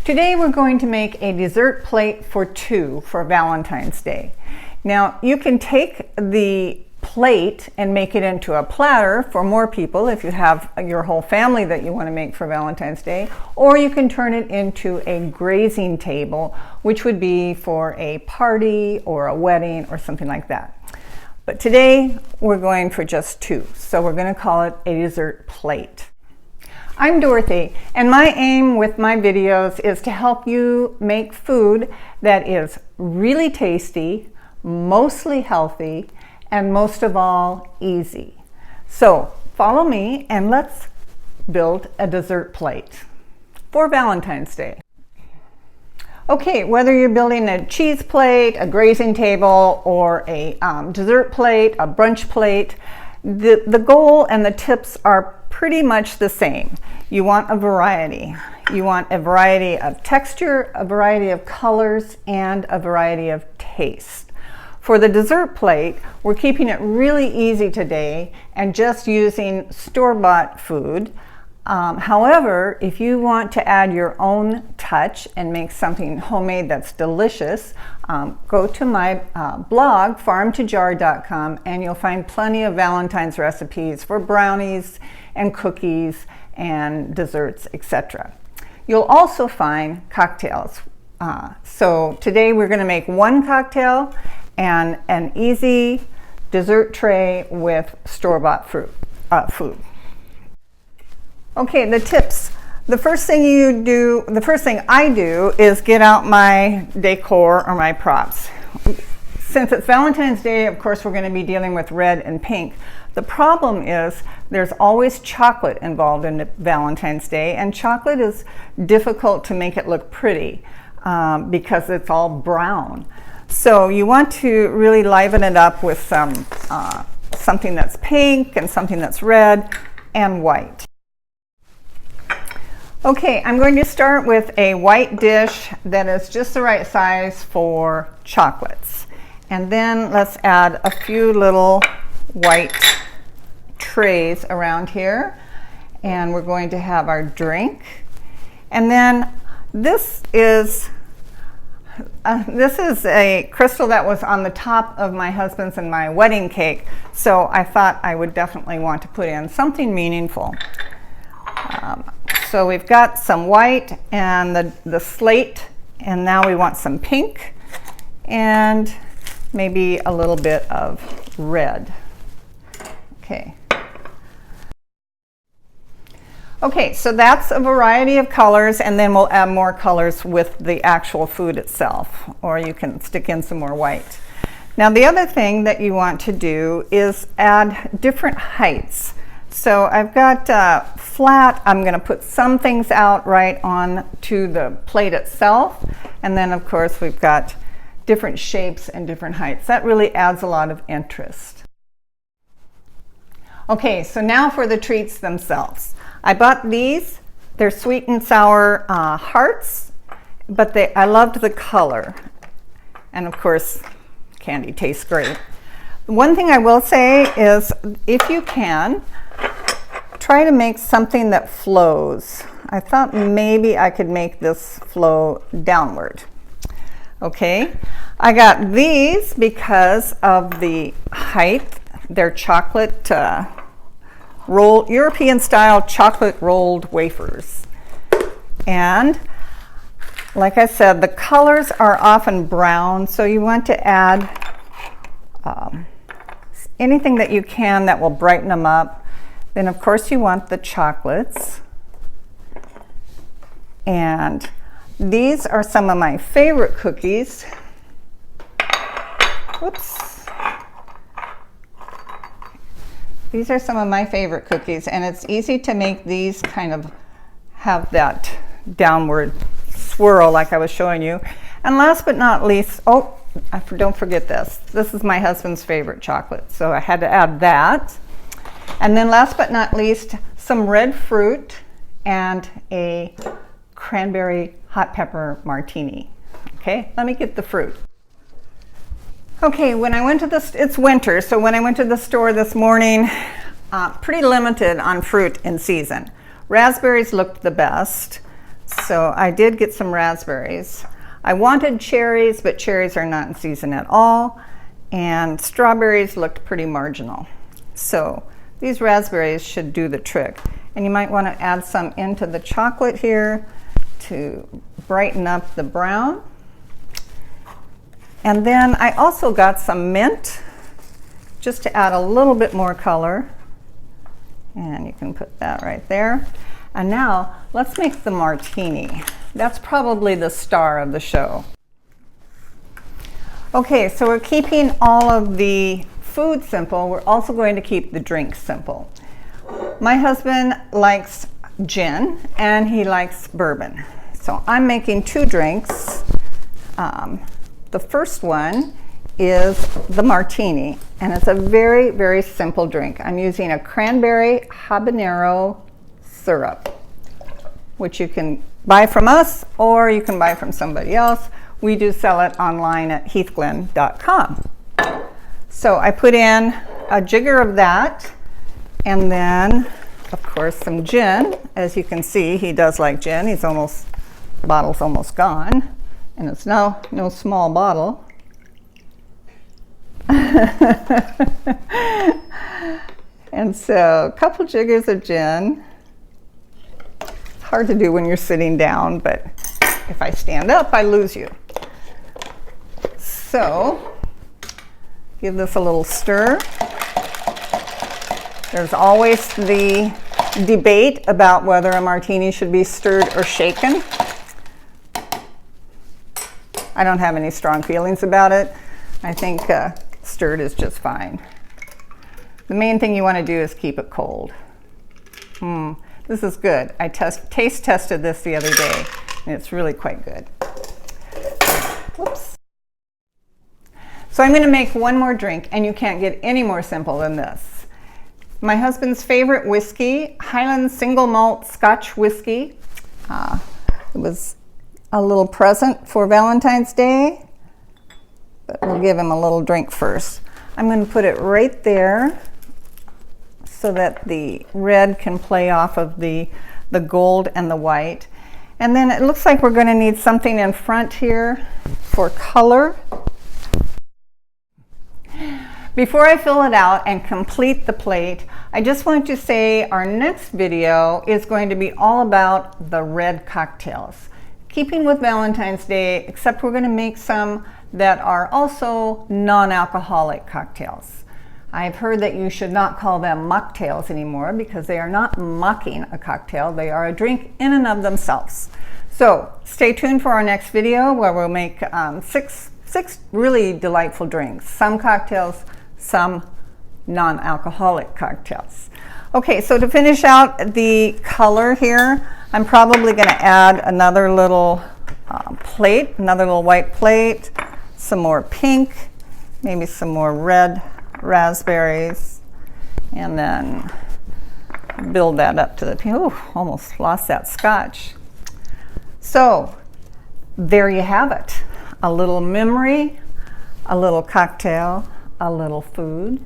Today we're going to make a dessert plate for two for Valentine's Day. Now you can take the plate and make it into a platter for more people if you have your whole family that you want to make for Valentine's Day, or you can turn it into a grazing table, which would be for a party or a wedding or something like that. But today we're going for just two, so we're going to call it a dessert plate. I'm Dorothy, and my aim with my videos is to help you make food that is really tasty, mostly healthy, and most of all, easy. So follow me and let's build a dessert plate for Valentine's Day. Okay, whether you're building a cheese plate, a grazing table, or a dessert plate, a brunch plate, the goal and the tips are pretty much the same. You want a variety. You want a variety of texture, a variety of colors, and a variety of taste. For the dessert plate, we're keeping it really easy today and just using store-bought food. However, if you want to add your own touch and make something homemade that's delicious, go to my blog, farmtojar.com, and you'll find plenty of Valentine's recipes for brownies and cookies and desserts, etc. You'll also find cocktails. So today we're going to make one cocktail and an easy dessert tray with store-bought food. Okay, the tips. The first thing I do is get out my decor or my props. Since it's Valentine's Day, of course, we're going to be dealing with red and pink. The problem is there's always chocolate involved in Valentine's Day, and chocolate is difficult to make it look pretty because it's all brown. So you want to really liven it up with something that's pink and something that's red and white. Okay, I'm going to start with a white dish that is just the right size for chocolates. And then let's add a few little white trays around here. And we're going to have our drink. And then this is a crystal that was on the top of my husband's and my wedding cake. So I thought I would definitely want to put in something meaningful. So we've got some white and the slate, and now we want some pink and maybe a little bit of red. Okay. Okay, so that's a variety of colors, and then we'll add more colors with the actual food itself, or you can stick in some more white. Now the other thing that you want to do is add different heights. So I've got flat, I'm going to put some things out right on to the plate itself, and then of course we've got different shapes and different heights. That really adds a lot of interest. Okay, so now for the treats themselves. I bought these. They're sweet and sour hearts, but I loved the color, and of course candy tastes great. One thing I will say is if you can, try to make something that flows. I thought maybe I could make this flow downward. Okay, I got these because of the height. They're chocolate European style chocolate rolled wafers. And like I said, the colors are often brown, so you want to add anything that you can that will brighten them up. Then of course you want the chocolates. And these are some of my favorite cookies. Whoops. These are some of my favorite cookies, and it's easy to make these kind of have that downward swirl like I was showing you. And last but not least, don't forget this. This is my husband's favorite chocolate, so I had to add that. And then last but not least, some red fruit and a cranberry hot pepper martini. Okay, let me get the fruit. Okay, it's winter, so when I went to the store this morning, pretty limited on fruit in season. Raspberries looked the best. So I did get some raspberries. I wanted cherries, but cherries are not in season at all, and strawberries looked pretty marginal. So these raspberries should do the trick. And you might want to add some into the chocolate here to brighten up the brown. And then I also got some mint just to add a little bit more color. And you can put that right there. And now let's make the martini. That's probably the star of the show. Okay, so we're keeping all of the food simple. We're also going to keep the drinks simple. My husband likes gin and he likes bourbon. So I'm making two drinks. The first one is the martini, and it's a very, very simple drink. I'm using a cranberry habanero syrup, which you can buy from us or you can buy from somebody else. We do sell it online at heathglen.com. So I put in a jigger of that, and then of course some gin. As you can see, he does like gin. The bottle's almost gone, and it's now no small bottle. And so a couple jiggers of gin. It's hard to do when you're sitting down, but if I stand up, I lose you. So give this a little stir. There's always the debate about whether a martini should be stirred or shaken. I don't have any strong feelings about it. I think stirred is just fine. The main thing you want to do is keep it cold. This is good. I taste tested this the other day, and it's really quite good. Whoops. So I'm going to make one more drink, and you can't get any more simple than this. My husband's favorite whiskey, Highland Single Malt Scotch Whiskey. It was a little present for Valentine's Day, but we'll give him a little drink first. I'm going to put it right there so that the red can play off of the gold and the white. And then it looks like we're going to need something in front here for color. Before I fill it out and complete the plate, I just want to say our next video is going to be all about the red cocktails. Keeping with Valentine's Day, except we're going to make some that are also non-alcoholic cocktails. I've heard that you should not call them mocktails anymore because they are not mocking a cocktail. They are a drink in and of themselves. So stay tuned for our next video where we'll make six really delightful drinks. Some cocktails, some non-alcoholic cocktails. Okay, so to finish out the color here, I'm probably going to add another little plate, another little white plate, some more pink, maybe some more red raspberries, and then build that up to the pink. Oh, almost lost that scotch. So there you have it. A little memory, a little cocktail, a little food,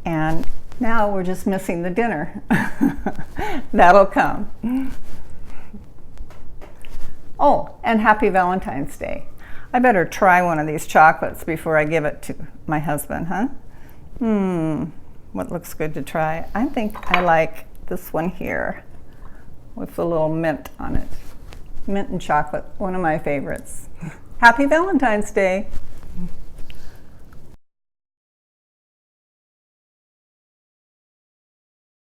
and now we're just missing the dinner. That'll come. Oh, and happy Valentine's Day. I better try one of these chocolates before I give it to my husband, huh? What looks good to try? I think I like this one here with a little mint on it. Mint and chocolate, one of my favorites. Happy Valentine's Day.